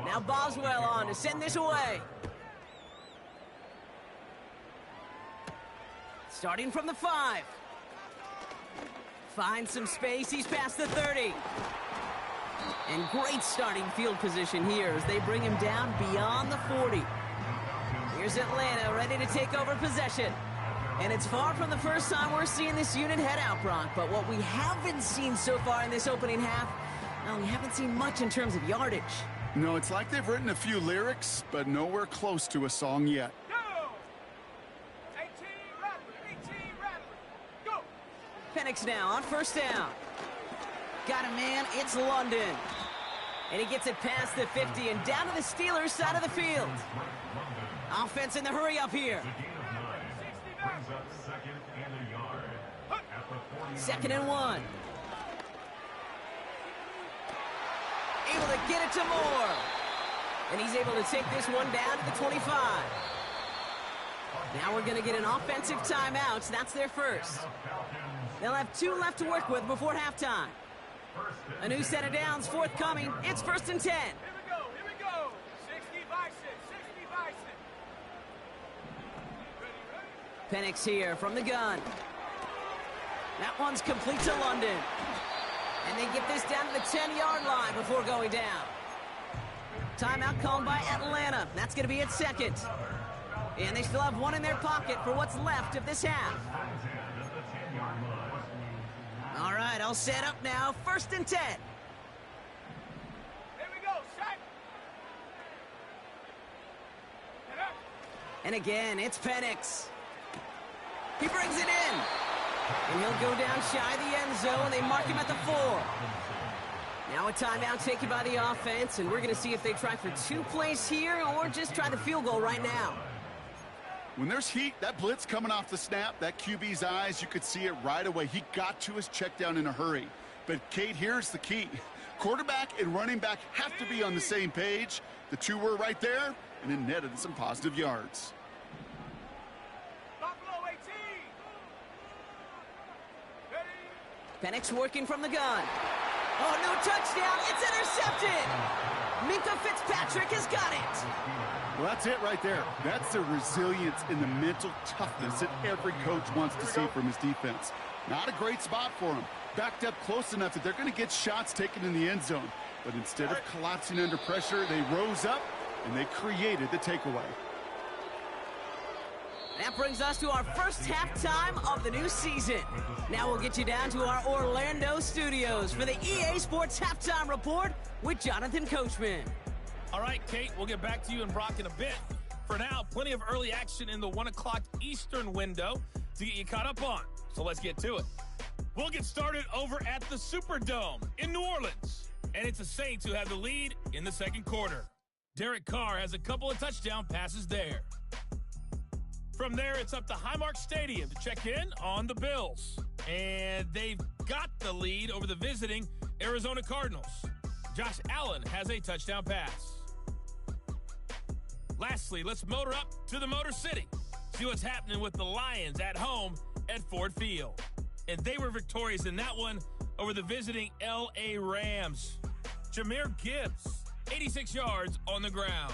Now Boswell on to send this away. Starting from the 5. Finds some space, he's past the 30. And great starting field position here as they bring him down beyond the 40. Here's Atlanta ready to take over possession. And it's far from the first time we're seeing this unit head out, Brock. But what we haven't seen so far in this opening half, well, we haven't seen much in terms of yardage. No, it's like they've written a few lyrics, but nowhere close to a song yet. Penix now on first down. Got a man, it's London. And he gets it past the 50 and down to the Steelers' side of the field. Offense in the hurry up here. 2nd and 1. Able to get it to Moore. And he's able to take this one down to the 25. Now we're going to get an offensive timeout. That's their first. They'll have 2 left to work with before halftime. A new set of downs forthcoming. It's 1st and 10. Here we go. 60 Bison. Penix here from the gun. That one's complete to London. And they get this down to the 10-yard line before going down. Timeout called by Atlanta. That's going to be its 2nd. And they still have 1 in their pocket for what's left of this half. All right, I'll set up now. 1st and 10. Here we go, shot. And again, it's Penix. He brings it in. And he'll go down shy of the end zone. They mark him at the 4. Now a timeout taken by the offense, and we're going to see if they try for 2 plays here or just try the field goal right now. When there's heat, that blitz coming off the snap, that QB's eyes, you could see it right away. He got to his check down in a hurry. But, Kate, here's the key. Quarterback and running back have to be on the same page. The 2 were right there, and it netted some positive yards. Buffalo 18. Penix working from the gun. Oh, no touchdown. It's intercepted. Minkah Fitzpatrick has got it. Well, that's it right there. That's the resilience and the mental toughness that every coach wants to see from his defense. Not a great spot for him. Backed up close enough that they're going to get shots taken in the end zone. But instead of collapsing under pressure, they rose up and they created the takeaway. That brings us to our first halftime of the new season. Now we'll get you down to our Orlando studios for the EA Sports Halftime Report with Jonathan Coachman. All right, Kate, we'll get back to you and Brock in a bit. For now, plenty of early action in the 1 o'clock Eastern window to get you caught up on. So let's get to it. We'll get started over at the Superdome in New Orleans. And it's the Saints who have the lead in the 2nd quarter. Derek Carr has a couple of touchdown passes there. From there, it's up to Highmark Stadium to check in on the Bills. And they've got the lead over the visiting Arizona Cardinals. Josh Allen has a touchdown pass. Lastly, let's motor up to the Motor City. See what's happening with the Lions at home at Ford Field. And they were victorious in that one over the visiting L.A. Rams. Jahmyr Gibbs, 86 yards on the ground.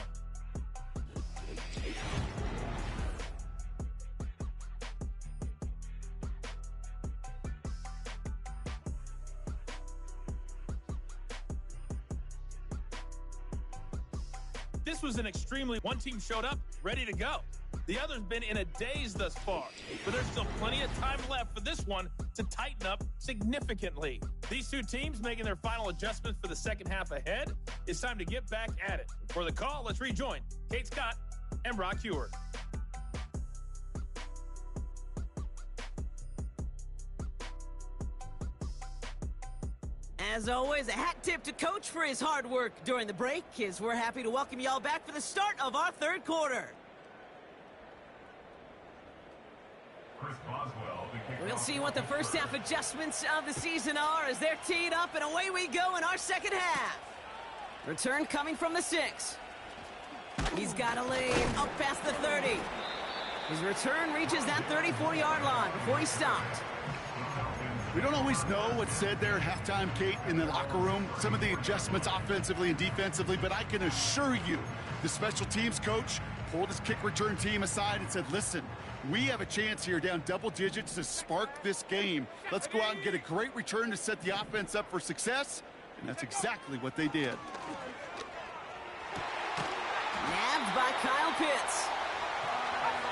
This was an extremely one team showed up, ready to go. The other's been in a daze thus far, but there's still plenty of time left for this one to tighten up significantly. These 2 teams making their final adjustments for the second half ahead. It's time to get back at it. For the call, let's rejoin Kate Scott and Brock Heward. As always, a hat tip to Coach for his hard work during the break, as we're happy to welcome y'all back for the start of our 3rd quarter. We'll see what the first half adjustments of the season are as they're teed up, and away we go in our second half. Return coming from the 6. He's got a lane up past the 30. His return reaches that 34-yard line before he stopped. We don't always know what's said there at halftime, Kate, in the locker room, some of the adjustments offensively and defensively, but I can assure you the special teams coach pulled his kick return team aside and said, listen, we have a chance here down double digits to spark this game. Let's go out and get a great return to set the offense up for success, and that's exactly what they did. Nabbed by Kyle Pitts.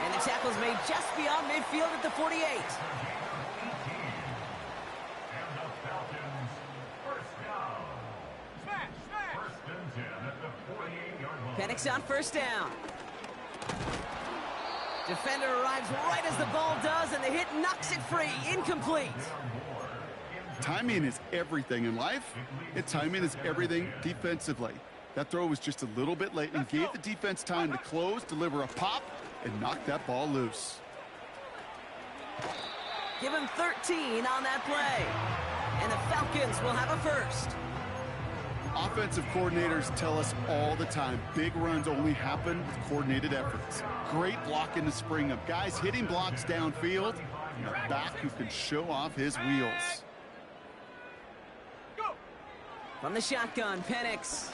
And the tackle's made just beyond midfield at the 48. Penix on first down. Defender arrives right as the ball does, and the hit knocks it free. Incomplete. Timing is everything in life, and timing is everything defensively. That throw was just a little bit late and gave the defense time to close, deliver a pop, and knock that ball loose. Give him 13 on that play. And the Falcons will have a first. Offensive coordinators tell us all the time, big runs only happen with coordinated efforts. Great block in the spring of guys hitting blocks downfield, and a back who can show off his wheels. From the shotgun, Penix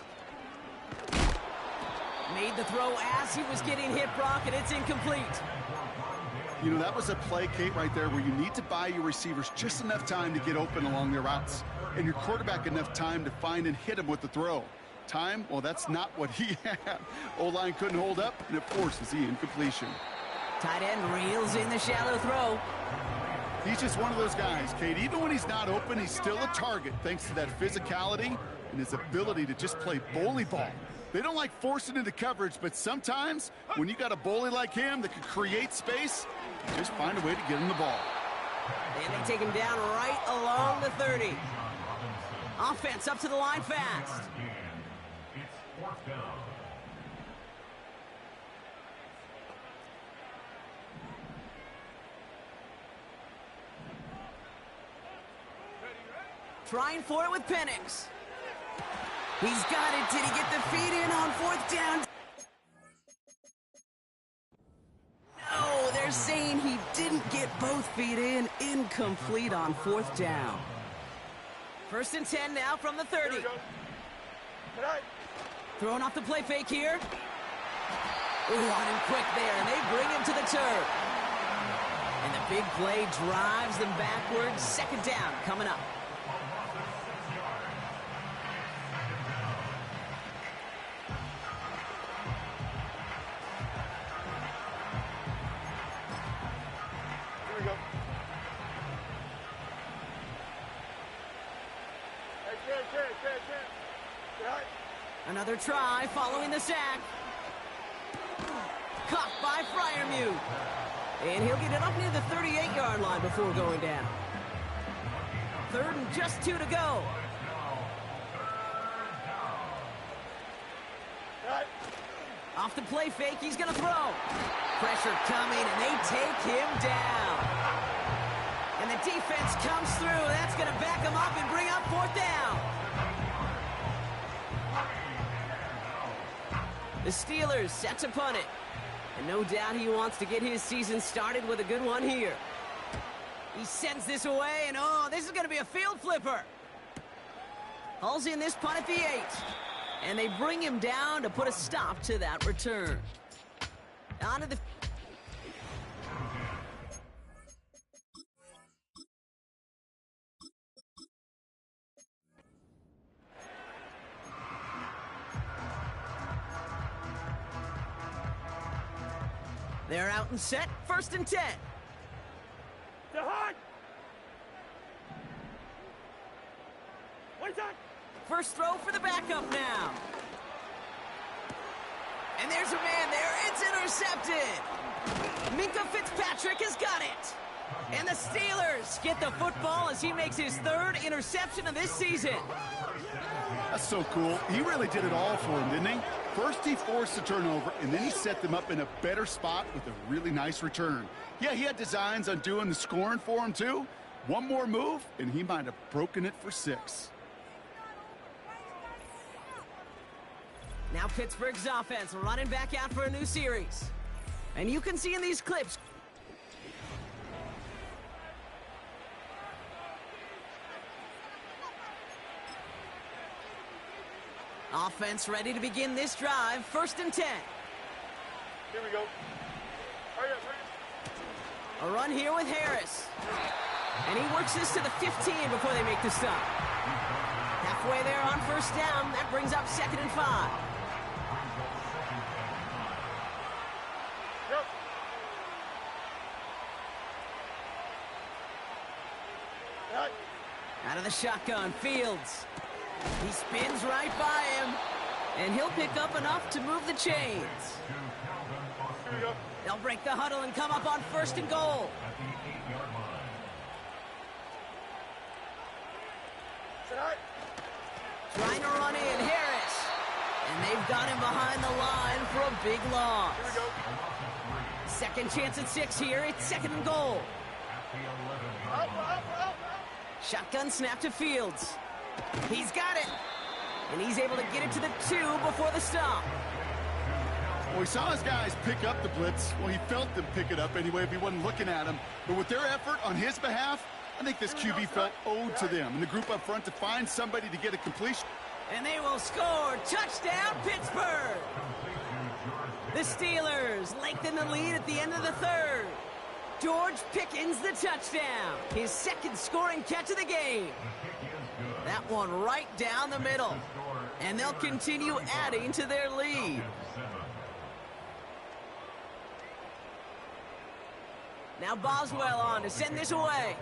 made the throw as he was getting hit, Brock, and it's incomplete. You know, that was a play, Kate, right there where you need to buy your receivers just enough time to get open along their routes, and your quarterback enough time to find and hit him with the throw. Time, well, that's not what he had. O-line couldn't hold up, and it forces the incompletion. Tight end reels in the shallow throw. He's just one of those guys, Kate. Even when he's not open, he's still a target thanks to that physicality and his ability to just play bully ball. They don't like forcing into coverage, but sometimes when you got a bully like him that can create space, you just find a way to get him the ball. And they take him down right along the 30. Offense up to the line fast. It's fourth down. Trying for it with Penix. He's got it. Did he get the feet in on fourth down? No, they're saying he didn't get both feet in. Incomplete on fourth down. First and 10 now from the 30. Throwing off the play fake here. Ooh, on him quick there, and they bring him to the turf. And the big play drives them backwards. Second down coming up. Another try following the sack. Caught by Freiermuth. And he'll get it up near the 38-yard line before going down. Third and just 2 to go. Off the play fake, he's going to throw. Pressure coming, and they take him down. And the defense comes through. That's going to back him up and bring up fourth down. The Steelers set to punt it. And no doubt he wants to get his season started with a good one here. He sends this away, and oh, this is going to be a field flipper. Hauls in this punt at the 8. And they bring him down to put a stop to that return. On to the... They're out and set. First and 10. First throw for the backup now. And there's a man there. It's intercepted. Minkah Fitzpatrick has got it. And the Steelers get the football as he makes his third interception of this season. That's so cool. He really did it all for him, didn't he? First he forced the turnover, and then he set them up in a better spot with a really nice return. Yeah, he had designs on doing the scoring for him, too. One more move, and he might have broken it for 6. Now Pittsburgh's offense running back out for a new series. And you can see in these clips. Offense ready to begin this drive. 1st and 10. Here we go. Hurry up, hurry up. A run here with Harris. And he works this to the 15 before they make the stop. Halfway there on 1st down. That brings up 2nd and 5. Yep. Right. Out of the shotgun, Fields. He spins right by him. And he'll pick up enough to move the chains. Here we go. They'll break the huddle and come up on 1st and goal. At the 8-yard line. Tonight. Trying to run in, Harris. And they've got him behind the line for a big loss. Here we go. Second chance at 6 here. It's 2nd and goal. At the 11-yard line. Up. Shotgun snap to Fields. He's got it. And he's able to get it to the 2 before the stop. Well, he saw his guys pick up the blitz. Well, he felt them pick it up anyway if he wasn't looking at him. But with their effort on his behalf, I think this QB felt owed to them. And the group up front to find somebody to get a completion. And they will score. Touchdown, Pittsburgh. The Steelers lengthen the lead at the end of the 3rd. George Pickens the touchdown. His 2nd scoring catch of the game. That one right down the middle. And they'll continue adding to their lead. Now Boswell on to send this away.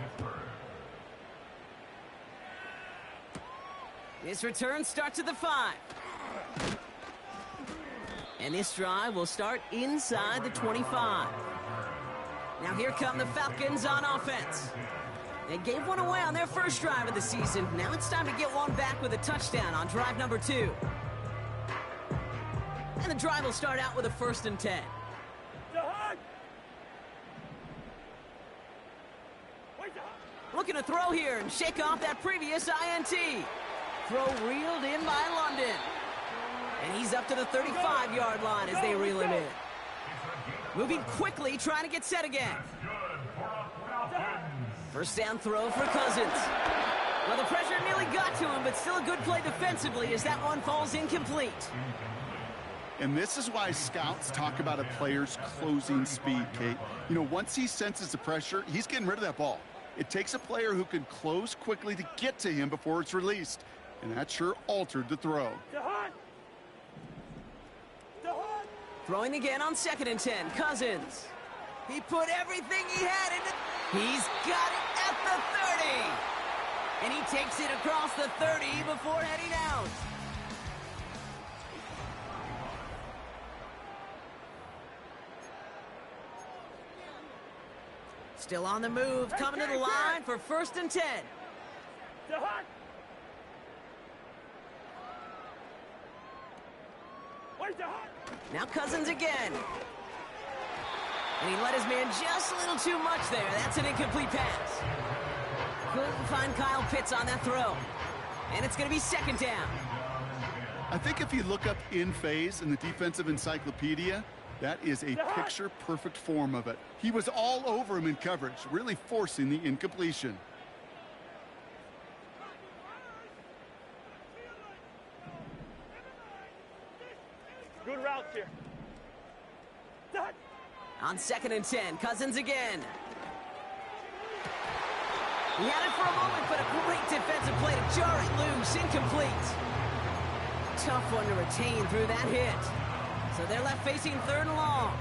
This return starts at the 5. And this drive will start inside the 25. Now here come the Falcons on offense. They gave one away on their first drive of the season. Now it's time to get one back with a touchdown on drive number 2. And the drive will start out with a 1st and 10. Looking to throw here and shake off that previous INT. Throw reeled in by London. And he's up to the 35-yard line as they reel him in. Moving quickly, trying to get set again. 1st down throw for Cousins. Well, the pressure nearly got to him, but still a good play defensively as that one falls incomplete. And this is why scouts talk about a player's closing speed, Kate. You know, once he senses the pressure, he's getting rid of that ball. It takes a player who can close quickly to get to him before it's released. And that sure altered the throw. Throwing again on 2nd and 10. Cousins. He put everything he had into... He's got it at the 30. And he takes it across the 30 before heading out. Still on the move, coming to the line for 1st and 10. Now Cousins again. And he let his man just a little too much there. That's an incomplete pass. Couldn't find Kyle Pitts on that throw. And it's going to be 2nd down. I think if you look up in phase in the defensive encyclopedia, that is a picture-perfect form of it. He was all over him in coverage, really forcing the incompletion. Good routes here. On 2nd and 10, Cousins again. He had it for a moment, but a great defensive play to jar it loose. Incomplete. Tough one to retain through that hit. So they're left facing 3rd and long.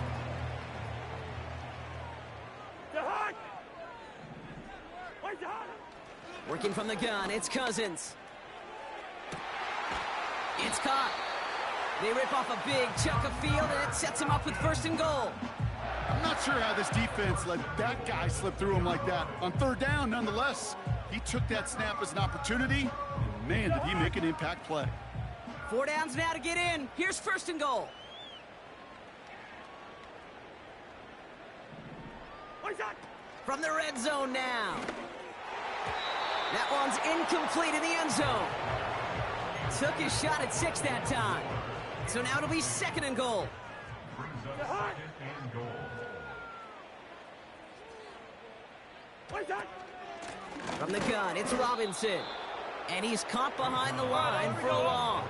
Working from the gun, it's Cousins. It's caught. They rip off a big chunk of field, and it sets him up with 1st and goal. I'm not sure how this defense let that guy slip through him like that. On 3rd down, nonetheless, he took that snap as an opportunity. And man, did he make an impact play. 4 downs now to get in. Here's 1st and goal. From the red zone now. That one's incomplete in the end zone. Took his shot at 6 that time. So now it'll be 2nd and goal. From the gun, it's Robinson. And he's caught behind the line for a loss.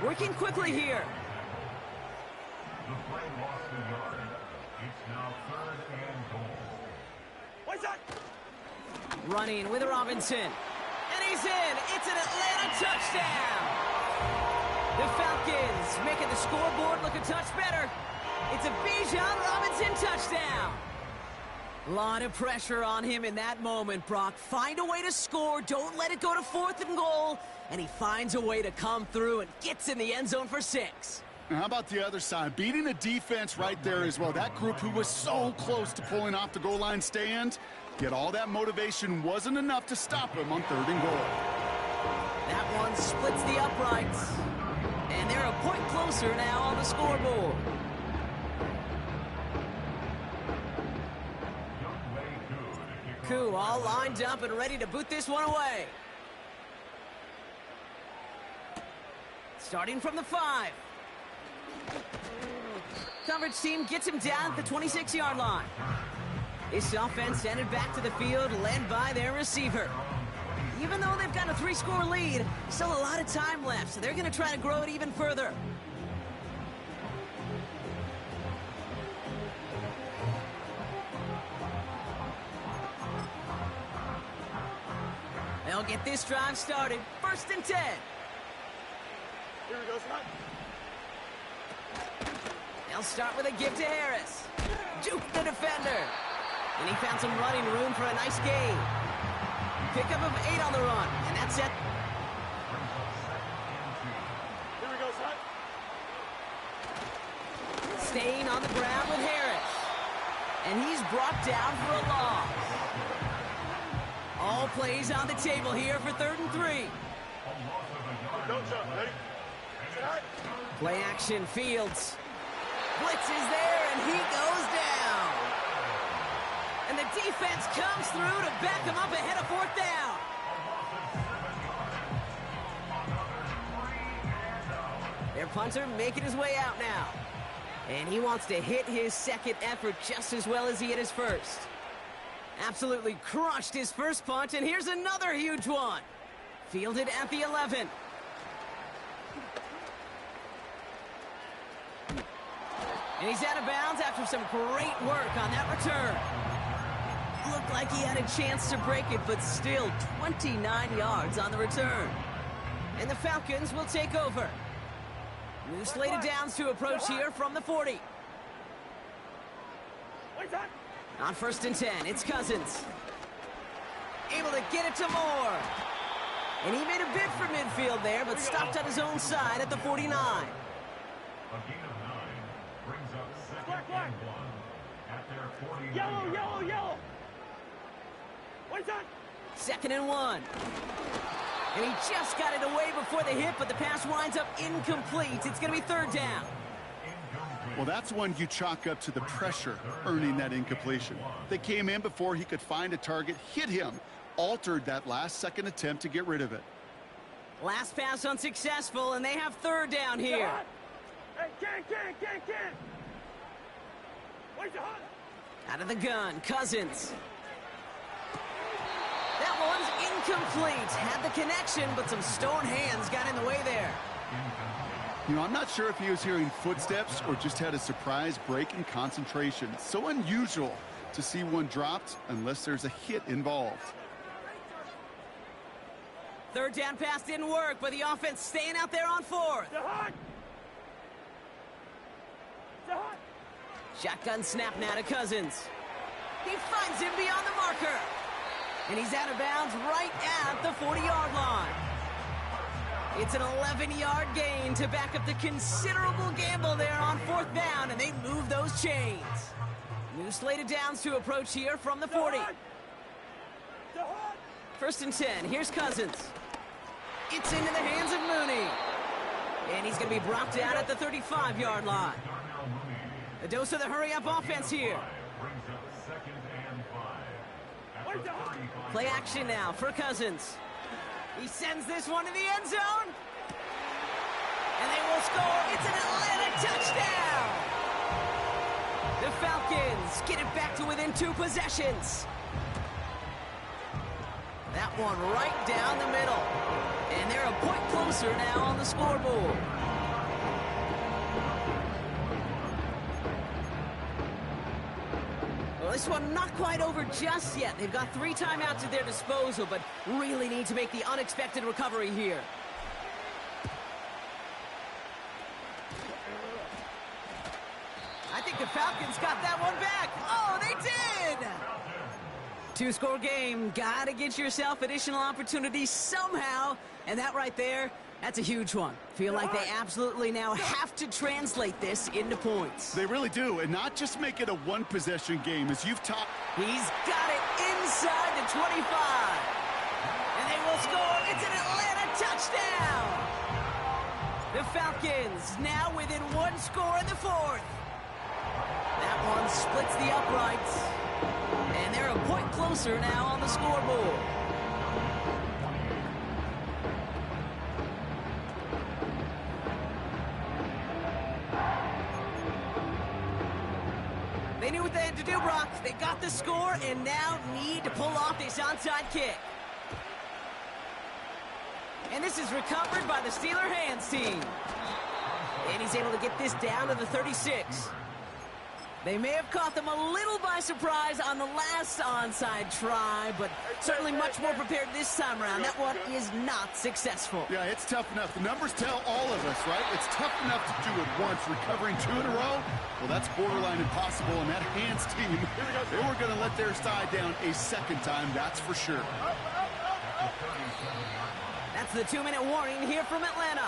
Working quickly here. The play lost a yard. It's now 3rd and goal. What's that? Running with Robinson. And he's in. It's an Atlanta touchdown. The Falcons making the scoreboard look a touch better. It's a Bijan Robinson touchdown. A lot of pressure on him in that moment, Brock. Find a way to score. Don't let it go to 4th and goal. And he finds a way to come through and gets in the end zone for 6. And how about the other side? Beating the defense right there as well. That group who was so close to pulling off the goal line stand, yet all that motivation wasn't enough to stop him on 3rd and goal. That one splits the uprights. And they're a point closer now on the scoreboard. Koo all lined up and ready to boot this one away. Starting from the 5. Coverage team gets him down at the 26-yard line. This offense sent it back to the field, led by their receiver. Even though they've got a 3-score lead, still a lot of time left, so they're going to try to grow it even further. They'll get this drive started. 1st and 10. Here we go, Scott. They'll start with a give to Harris. Juke the defender. And he found some running room for a nice gain. Pickup of 8 on the run. And that's it. Here we go, Scott. Staying on the ground with Harris. And he's brought down for a loss. All plays on the table here for 3rd and 3. Don't jump. Ready? Sit high. Play action, Fields. Blitz is there, and he goes down. And the defense comes through to back him up ahead of 4th down. Their punter making his way out now. And he wants to hit his 2nd effort just as well as he hit his 1st. Absolutely crushed his 1st punt, and here's another huge one. Fielded at the 11. And he's out of bounds after some great work on that return. Looked like he had a chance to break it, but still 29 yards on the return. And the Falcons will take over. New slated downs to approach here from the 40. What's that? On 1st and 10, it's Cousins. Able to get it to Moore. And he made a bid for midfield there, but stopped on his own side at the 49. A gain of 9 brings up 2nd and 1 at their 49. Yellow, yellow, yellow. What's that? 2nd and 1. And he just got it away before the hit, but the pass winds up incomplete. It's going to be 3rd down. Well, that's one you chalk up to the pressure earning that incompletion. They came in before he could find a target, hit him, altered that last-second attempt to get rid of it. Last pass unsuccessful, and they have 3rd down here. Hey, can. Where's the hunt? Out of the gun, Cousins. That one's incomplete. Had the connection, but some stone hands got in the way there. You know, I'm not sure if he was hearing footsteps or just had a surprise break in concentration. So unusual to see one dropped unless there's a hit involved. 3rd down pass didn't work, but the offense staying out there on 4th. The hunt. The hunt. Shotgun snap now to Cousins. He finds him beyond the marker. And he's out of bounds right at the 40-yard line. It's an 11-yard gain to back up the considerable gamble there on 4th down, and they move those chains. New slated downs to approach here from the 40. 1st and 10. Here's Cousins. It's into the hands of Mooney. And he's going to be brought down at the 35-yard line. A dose of the hurry-up offense here. Play action now for Cousins. He sends this one to the end zone. And they will score. It's an Atlanta touchdown. The Falcons get it back to within 2 possessions. That one right down the middle. And they're a point closer now on the scoreboard. this one not quite over just yet. They've got 3 timeouts at their disposal, but really need to make the unexpected recovery here. I think the Falcons got that one back. Oh, they did! 2-score game. Gotta get yourself additional opportunities somehow. And that right there, that's a huge one. Feel like they absolutely now have to translate this into points. They really do, and not just make it a one-possession game, as you've taught. He's got it inside the 25. And they will score. It's an Atlanta touchdown. The Falcons now within 1 score in the 4th. That one splits the uprights. And they're a point closer now on the scoreboard. They knew what they had to do, Brock. They got the score and now need to pull off this onside kick. And this is recovered by the Steeler hands team. And he's able to get this down to the 36. They may have caught them a little by surprise on the last onside try, but certainly much more prepared this time around. That one is not successful. Yeah, it's tough enough. The numbers tell all of us, right? It's tough enough to do it once. Recovering 2 in a row, well, that's borderline impossible. And that hands team, they were going to let their side down a second time, that's for sure. That's the 2-minute warning here from Atlanta.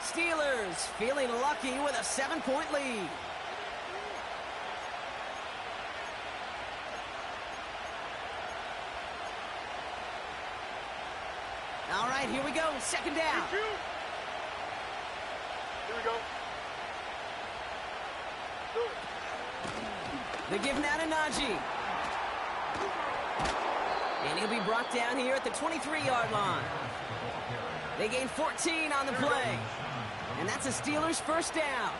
Steelers feeling lucky with a 7-point lead. All right, here we go. 2nd down. Here we go. Do it. They give now to Najee. And he'll be brought down here at the 23-yard line. They gain 14 on the play. And that's a Steelers 1st down.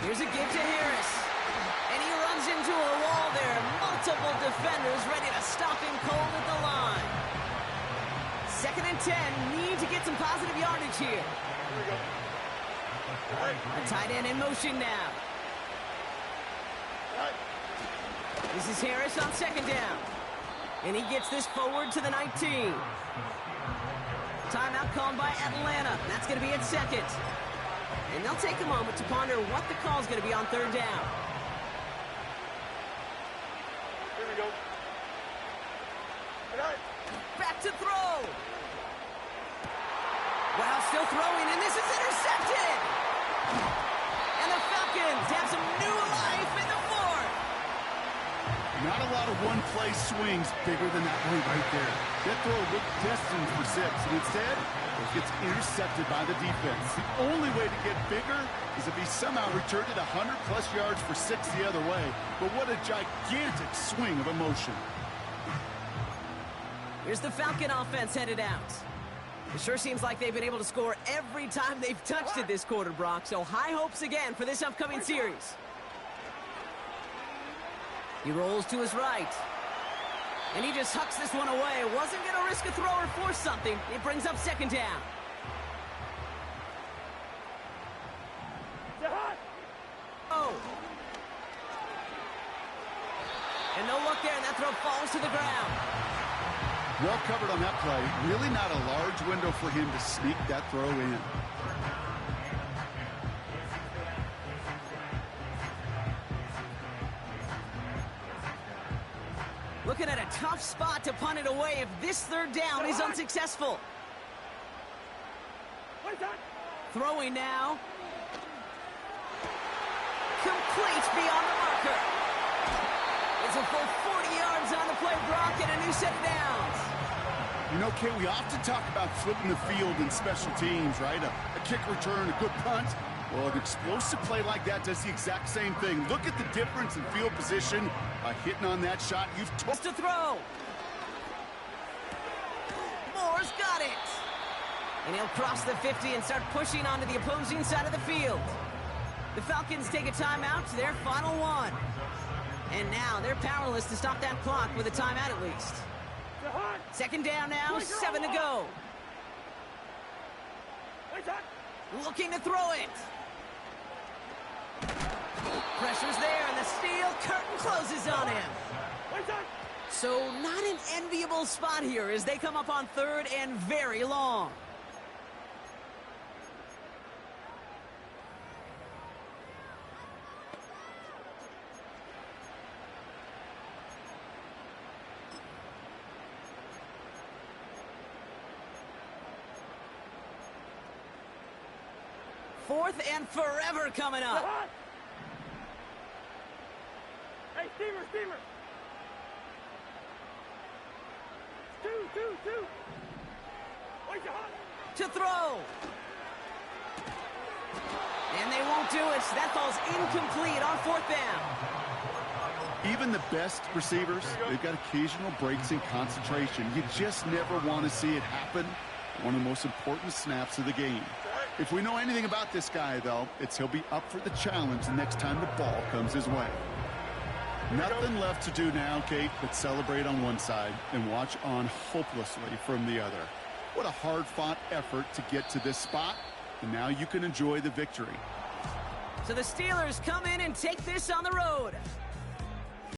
Here's a give to Harris. And he runs into a wall there. Multiple defenders ready to stop him cold at the line. 2nd and 10. Need to get some positive yardage here. A tight end in motion now. This is Harris on 2nd down. And he gets this forward to the 19. Timeout called by Atlanta. That's going to be at 2nd. And they'll take a moment to ponder what the call is going to be on 3rd down. Here we go. Back to throw. Wow, still throwing, and this is intercepted. And the Falcons have some new life in the 4th. Not a lot of one-play swings bigger than that one right there. That throw looked destined for 6, and instead, it gets intercepted by the defense. The only way to get bigger is if he somehow returned it 100-plus yards for 6 the other way. But what a gigantic swing of emotion. Here's the Falcon offense headed out. It sure seems like they've been able to score every time they've touched it this quarter, Brock. So high hopes again for this upcoming series. He rolls to his right. And he just hucks this one away. Wasn't going to risk a throw or force something. It brings up 2nd down. Oh. And no look there, and that throw falls to the ground. Well covered on that play. Really not a large window for him to sneak that throw in. Looking at a tough spot to punt it away if this 3rd down is unsuccessful. Throwing now. Complete beyond the marker. It's a full 40 yards on the play, Brock, and a new set of downs. You know, Kate, we often talk about flipping the field in special teams, right? A kick return, a good punt. Well, an explosive play like that does the exact same thing. Look at the difference in field position by hitting on that shot. You've told to throw. Moore's got it. And he'll cross the 50 and start pushing onto the opposing side of the field. The Falcons take a timeout to their final one. And now they're powerless to stop that clock with a timeout at least. 2nd down now, 7 to go. Looking to throw it. Pressure's there, and the steel curtain closes on him. So not an enviable spot here as they come up on third and very long. Fourth and forever coming up. Hey, steamer. Two. To throw. And they won't do it. That ball's incomplete on fourth down. Even the best receivers, they've got occasional breaks in concentration. You just never want to see it happen. One of the most important snaps of the game. If we know anything about this guy, though, it's he'll be up for the challenge the next time the ball comes his way. Nothing left to do now, Kate, but celebrate on one side and watch on hopelessly from the other. What a hard-fought effort to get to this spot, and now you can enjoy the victory. So the Steelers come in and take this on the road.